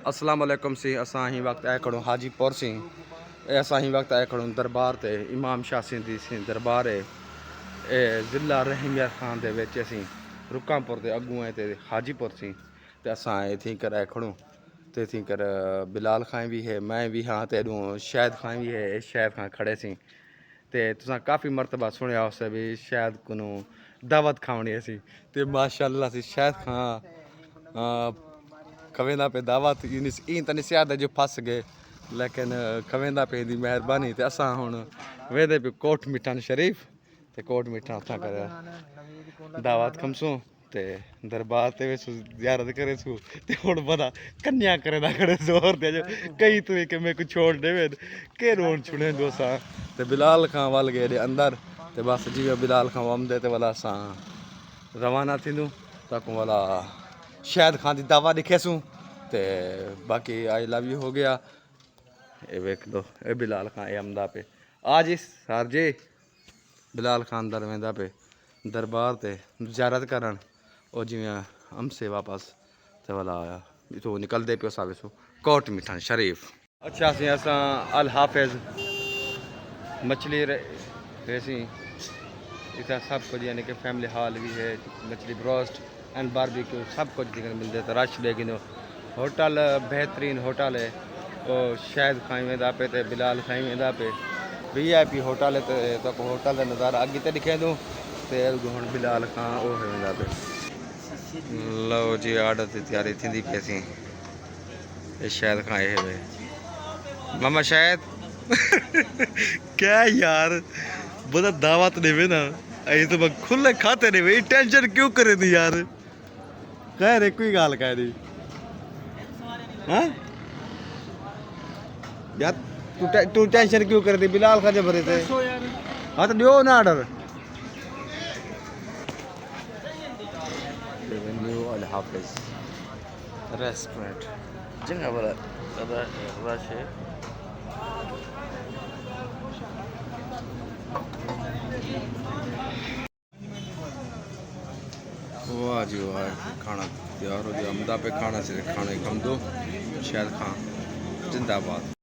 अस्सलाम वालेकुम सी असां ही वक्त आए खड़ो हाजीपुर सी असां ही वक्त आए खड़ो दरबार ते इमाम शाह सिंधी सी दरबार है ज़िला रहीमिया खान दे विच असीं रुकामपुर दे अगू ते हाजीपुर सी ते असां इत्थी कर आए खड़ो ते इत्थी कर बिलाल खां भी है मैं भी हाँ ते शायद खां भी है शायद खां खड़े सी ते तुसां काफ़ी मरतबा सुनिया उस भी शायद को दावत खावनी असी ते माशाअल्लाह सी शायद खां खवेंदा पे दावत इन तनी सियाद जो फस गए लेकिन खवेंदा पे दी मेहरबानी ते असां हुण वेंदे पे कोट मिठान शरीफ ते कोट मिठान उतां कर दावत खमसूं ते दरबार ते वेसू ज़ियारत करे सू ते हुण बड़ा कन्या करे ना खड़े जोर दे जो कई तू के मैं कुछ छोड़ देवे के रोन छुड़े दोसा ते बिलाल खां वल गए अंदर ते बस जीवे बिलाल खां वमदे ते वाला असां रवाना थींदू ताकू वाला शायद खां दी दावा दिखेसूं ते बाकी आई लव यू हो गया ये वेख लो ये बिलाल खां ये अमदा पे आज इस सर जी बिलाल खान दर वेंदा पे दरबार ते ज़ियारत करन और जिवें हमसे वापस ते वाला इथों निकलदे पे सावेसो कोट मिठान शरीफ अच्छा सी असां अल हाफिज़ मछली रेसी इतना सब कुछ यानी कि फैमिली हॉल भी है मछली ब्रोस्ट एंड बारबेक्यू सब कुछ दिखने मिलते तो रश लेकिन होटल बेहतरीन होटल है और शायद खाई वेंदा पे ते बिलाल खाई वेंदा पे VIP होटल है तो होटल का नज़ारा अगे तो दिखे दूँ तो हुण बिलाल खां वो वेंदा पे लो जी आर्डर की तैयारी थी पैसी ये शायद खां ये वे मामा शायद क्या यार बड़ा दावत देवे ना ऐ तो मैं खुले खाते नहीं भाई टेंशन क्यों करे दी यार कह रे कोई गाल कह दी हाँ यार तू टेंशन क्यों कर दी बिलाल खा भरे थे हाँ तो दियो ना ऑर्डर न्यू अल हाफिज़ रेस्टोरेंट जगह बड़ा रश है वाह जी वाह खाना तैयार हो गया अमदा पे खाना से खाने कम दो शायद खां जिंदाबाद।